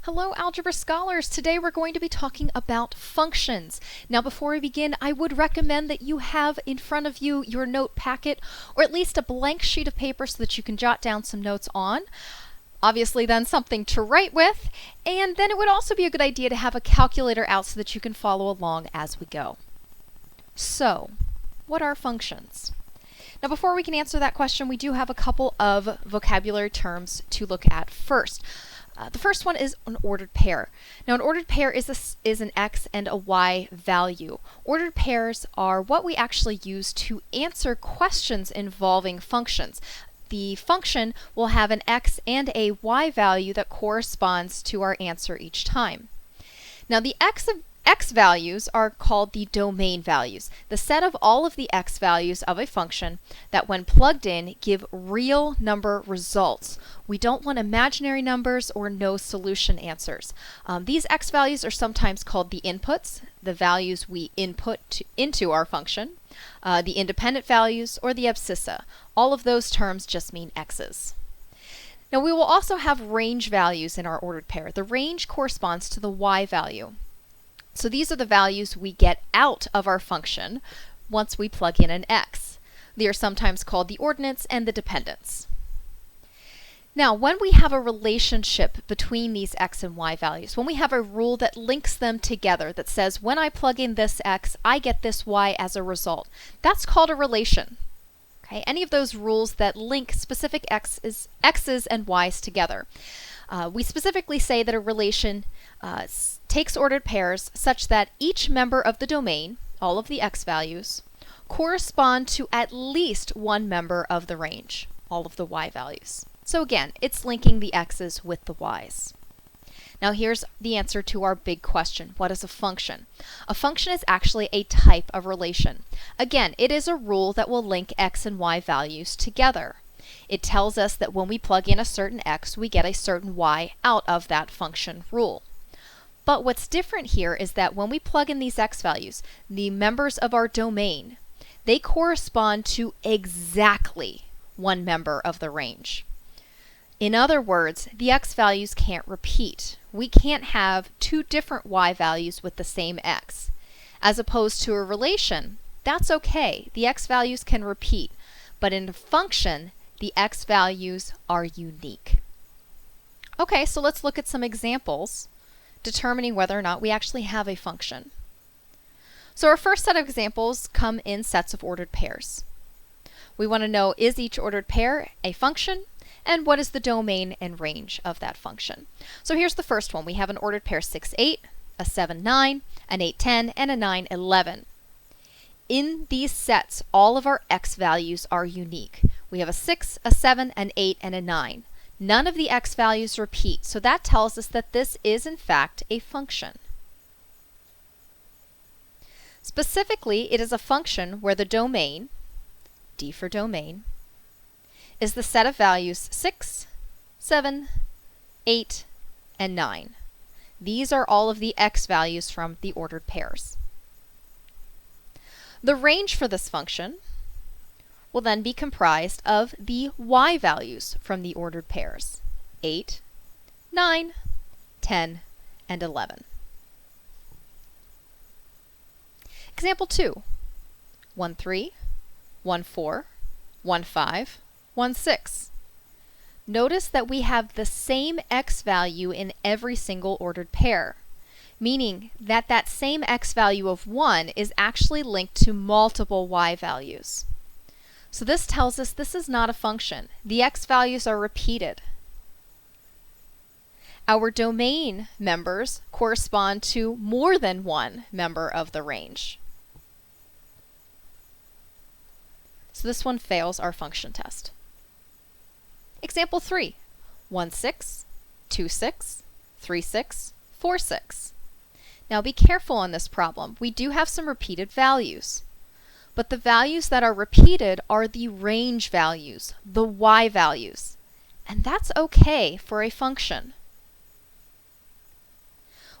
Hello, Algebra Scholars! Today we're going to be talking about functions. Now before we begin, I would recommend that you have in front of you your note packet, or at least a blank sheet of paper so that you can jot down some notes on. Obviously then something to write with, and then it would also be a good idea to have a calculator out so that you can follow along as we go. So, what are functions? Now before we can answer that question, we do have a couple of vocabulary terms to look at first. The first one is an ordered pair. Now an ordered pair is an x and a y value. Ordered pairs are what we actually use to answer questions involving functions. The function will have an x and a y value that corresponds to our answer each time. Now the x values are called the domain values, the set of all of the x values of a function that when plugged in give real number results. We don't want imaginary numbers or no solution answers. These x values are sometimes called the inputs, the values we input into our function, the independent values, or the abscissa. All of those terms just mean x's. Now we will also have range values in our ordered pair. The range corresponds to the y value. So these are the values we get out of our function once we plug in an x. They are sometimes called the ordinates and the dependents. Now, when we have a relationship between these x and y values, when we have a rule that links them together that says when I plug in this x, I get this y as a result, that's called a relation. Okay? Any of those rules that link specific x's and y's together. We specifically say that a relation takes ordered pairs such that each member of the domain, all of the x values, correspond to at least one member of the range, all of the y values. So again, it's linking the x's with the y's. Now here's the answer to our big question. What is a function? A function is actually a type of relation. Again, it is a rule that will link x and y values together. It tells us that when we plug in a certain x, we get a certain y out of that function rule. But what's different here is that when we plug in these x values, the members of our domain, they correspond to exactly one member of the range. In other words, the x values can't repeat. We can't have two different y values with the same x. As opposed to a relation, that's okay. The x values can repeat. But in a function, the x values are unique. Okay, so let's look at some examples determining whether or not we actually have a function. So our first set of examples come in sets of ordered pairs. We want to know, is each ordered pair a function, and what is the domain and range of that function? So here's the first one. We have an ordered pair 6, 8, a 7, 9, an 8, 10, and a 9, 11. In these sets, all of our x values are unique. We have a 6, a 7, an 8, and a 9. None of the x values repeat, so that tells us that this is in fact a function. Specifically, it is a function where the domain, D for domain, is the set of values 6, 7, 8, and 9. These are all of the x values from the ordered pairs. The range for this function will then be comprised of the y values from the ordered pairs, 8, 9, 10, and 11. Example 2, 1, 3, 1, 4, 1, 5, 1, 6. Notice that we have the same x value in every single ordered pair, meaning that that same x value of 1 is actually linked to multiple y values. So this tells us this is not a function. The x values are repeated. Our domain members correspond to more than one member of the range. So this one fails our function test. Example 3, 1, 6, 2, 6, 3, 6, 4, 6. Now be careful on this problem. We do have some repeated values. But the values that are repeated are the range values, the y values. And that's okay for a function.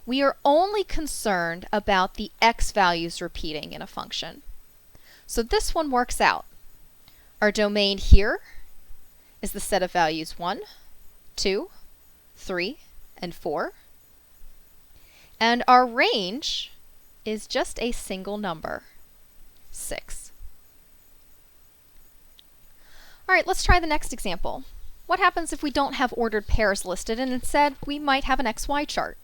We are only concerned about the x values repeating in a function. So this one works out. Our domain here is the set of values 1, 2, 3, and 4. And our range is just a single number, 6. All right, let's try the next example. What happens if we don't have ordered pairs listed and instead we might have an XY chart?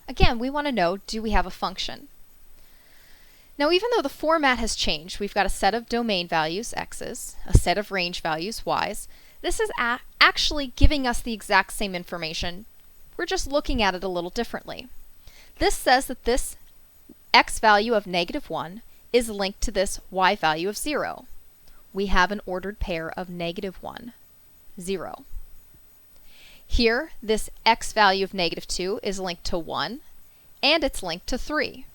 Again, we want to know, do we have a function? Now, even though the format has changed, we've got a set of domain values, x's, a set of range values, y's. This is actually giving us the exact same information. We're just looking at it a little differently. This says that this x value of -1 is linked to this y value of 0. We have an ordered pair of -1, 0. Here, this x value of -2 is linked to 1, and it's linked to 3.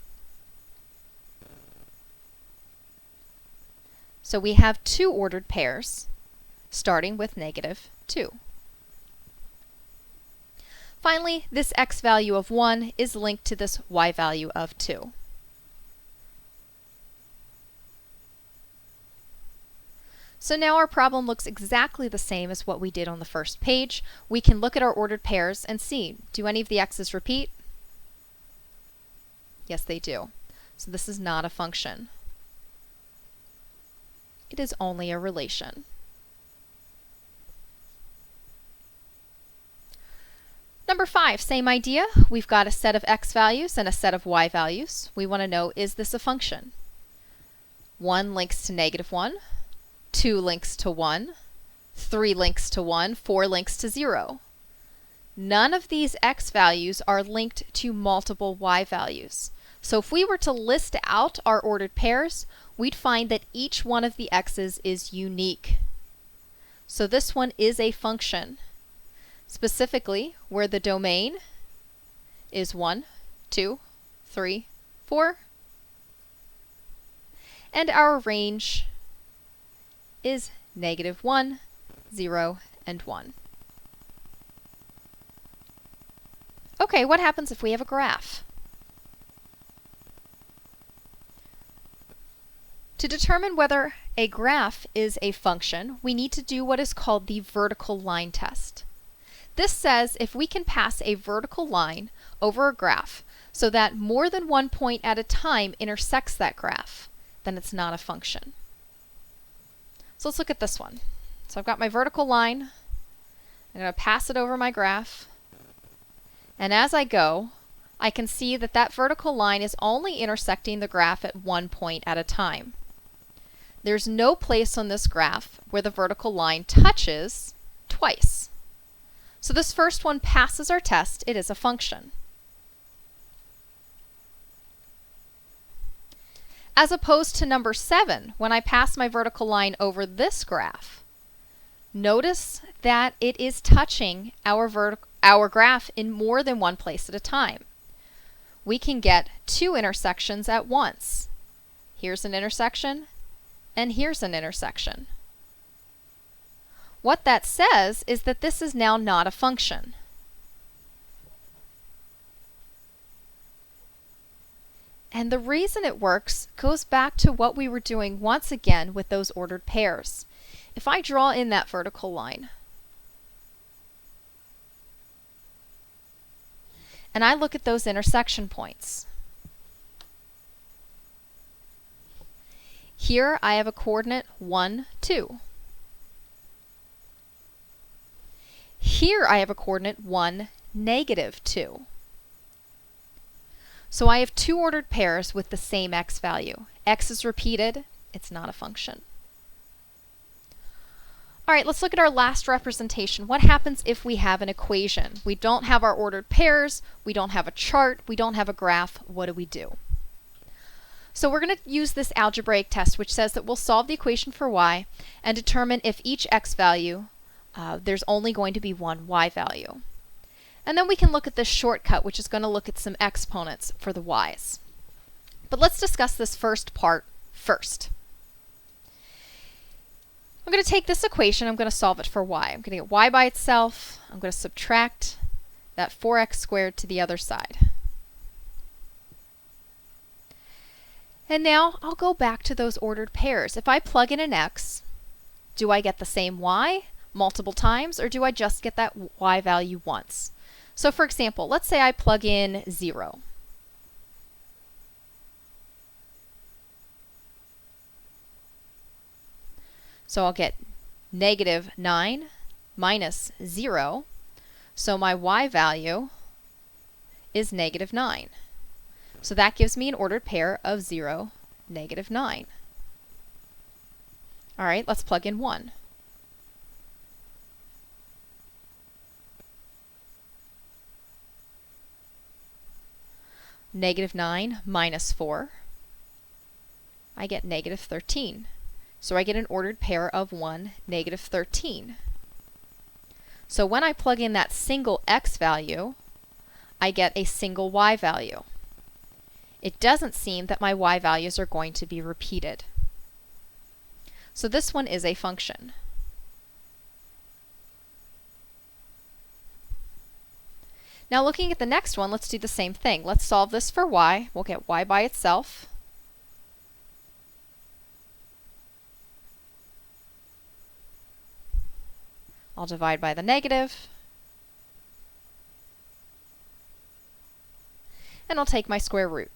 So we have 2 ordered pairs, starting with -2. Finally, this x value of 1 is linked to this y value of 2. So now our problem looks exactly the same as what we did on the first page. We can look at our ordered pairs and see, do any of the x's repeat? Yes, they do. So this is not a function. It is only a relation. Number 5, same idea. We've got a set of x values and a set of y values. We want to know, is this a function? 1 links to -1. 2 links to 1, 3 links to 1, 4 links to 0. None of these x values are linked to multiple y values. So if we were to list out our ordered pairs, we'd find that each one of the x's is unique. So this one is a function, specifically where the domain is 1, 2, 3, 4, and our range is -1, 0, and 1. Okay, what happens if we have a graph? To determine whether a graph is a function, we need to do what is called the vertical line test. This says if we can pass a vertical line over a graph so that more than one point at a time intersects that graph, then it's not a function. So let's look at this one. So I've got my vertical line. I'm going to pass it over my graph. And as I go, I can see that that vertical line is only intersecting the graph at one point at a time. There's no place on this graph where the vertical line touches twice. So this first one passes our test. It is a function. As opposed to number 7, when I pass my vertical line over this graph, notice that it is touching our graph in more than one place at a time. We can get 2 intersections at once. Here's an intersection, and here's an intersection. What that says is that this is now not a function. And the reason it works goes back to what we were doing once again with those ordered pairs. If I draw in that vertical line, and I look at those intersection points, here I have a coordinate 1, 2. Here I have a coordinate 1, -2. So I have 2 ordered pairs with the same x value. X is repeated, it's not a function. All right, let's look at our last representation. What happens if we have an equation? We don't have our ordered pairs, we don't have a chart, we don't have a graph. What do we do? So we're going to use this algebraic test, which says that we'll solve the equation for y and determine if each x value, there's only going to be one y value. And then we can look at this shortcut, which is going to look at some exponents for the y's. But let's discuss this first part first. I'm going to take this equation, I'm going to solve it for y. I'm going to get y by itself, I'm going to subtract that 4x squared to the other side. And now I'll go back to those ordered pairs. If I plug in an x, do I get the same y multiple times, or do I just get that y value once? So for example, let's say I plug in 0. So I'll get negative 9 minus 0. So my y value is negative 9. So that gives me an ordered pair of 0, negative 9. All right, let's plug in 1. Negative 9 minus 4, I get negative 13. So I get an ordered pair of 1, negative 13. So when I plug in that single x value, I get a single y value. It doesn't seem that my y values are going to be repeated. So this one is a function. Now looking at the next one, let's do the same thing. Let's solve this for y. We'll get y by itself. I'll divide by the negative. And I'll take my square root.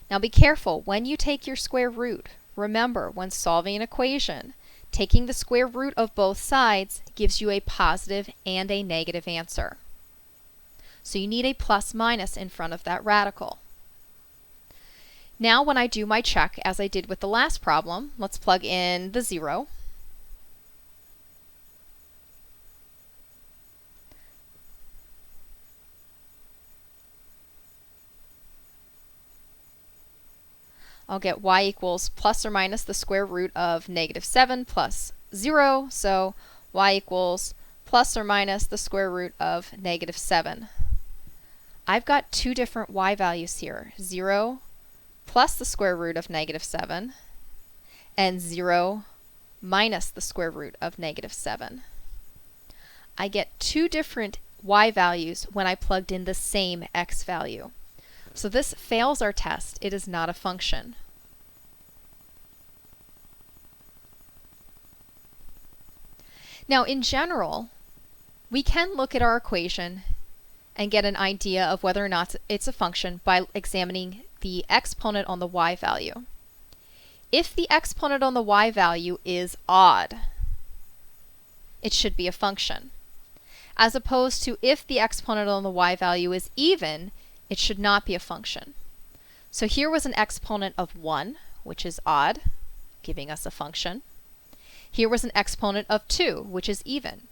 Now be careful, when you take your square root, remember when solving an equation, taking the square root of both sides gives you a positive and a negative answer. So you need a plus minus in front of that radical. Now when I do my check, as I did with the last problem, let's plug in the 0. I'll get y equals plus or minus the square root of negative 7 plus 0. So y equals plus or minus the square root of negative 7. I've got two different y values here. 0 plus the square root of negative 7 and 0 minus the square root of negative 7. I get two different y values when I plugged in the same x value. So this fails our test. It is not a function. Now in general, we can look at our equation and get an idea of whether or not it's a function by examining the exponent on the y value. If the exponent on the y value is odd, it should be a function. As opposed to if the exponent on the y value is even, it should not be a function. So here was an exponent of 1, which is odd, giving us a function. Here was an exponent of 2, which is even,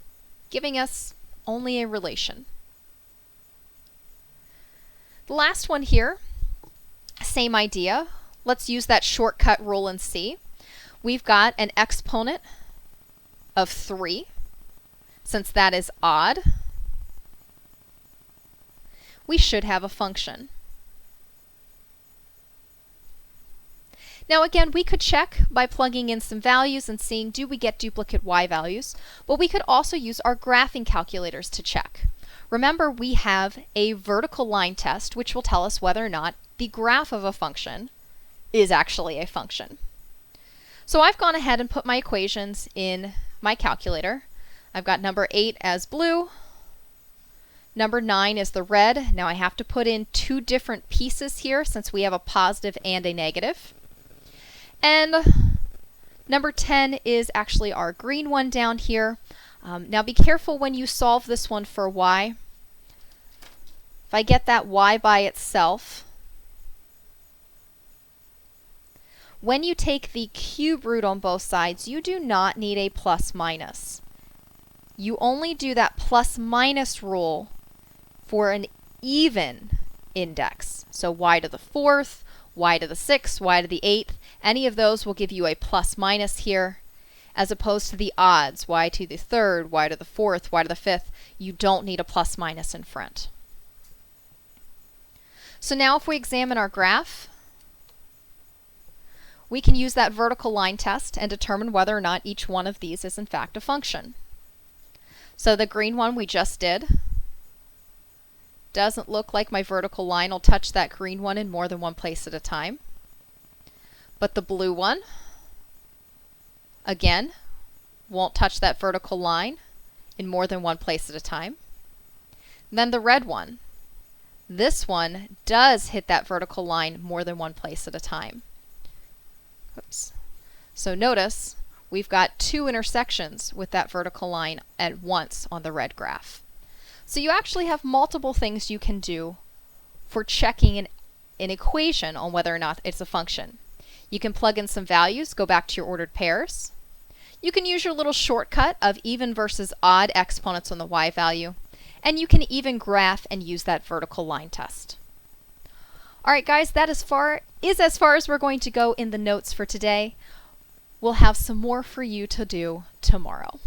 giving us only a relation. The last one here, same idea. Let's use that shortcut rule and see. We've got an exponent of 3. Since that is odd, we should have a function. Now again, we could check by plugging in some values and seeing do we get duplicate y values, but we could also use our graphing calculators to check. Remember, we have a vertical line test which will tell us whether or not the graph of a function is actually a function. So I've gone ahead and put my equations in my calculator. I've got number 8 as blue, number 9 is the red. Now I have to put in two different pieces here since we have a positive and a negative. And number 10 is actually our green one down here. Now be careful when you solve this one for y. If I get that y by itself, when you take the cube root on both sides, you do not need a plus minus. You only do that plus minus rule for an even index. So y to the 4th, y to the 6th, y to the 8th, any of those will give you a plus minus here, as opposed to the odds, y to the 3rd, y to the 4th, y to the 5th, you don't need a plus minus in front. So now if we examine our graph, we can use that vertical line test and determine whether or not each one of these is in fact a function. So the green one we just did doesn't look like my vertical line will touch that green one in more than one place at a time. But the blue one, again, won't touch that vertical line in more than one place at a time. Then the red one. This one does hit that vertical line more than one place at a time. Oops. So notice we've got two intersections with that vertical line at once on the red graph. So you actually have multiple things you can do for checking an equation on whether or not it's a function. You can plug in some values, go back to your ordered pairs. You can use your little shortcut of even versus odd exponents on the y value. And you can even graph and use that vertical line test. All right, guys, that is as far as we're going to go in the notes for today. We'll have some more for you to do tomorrow.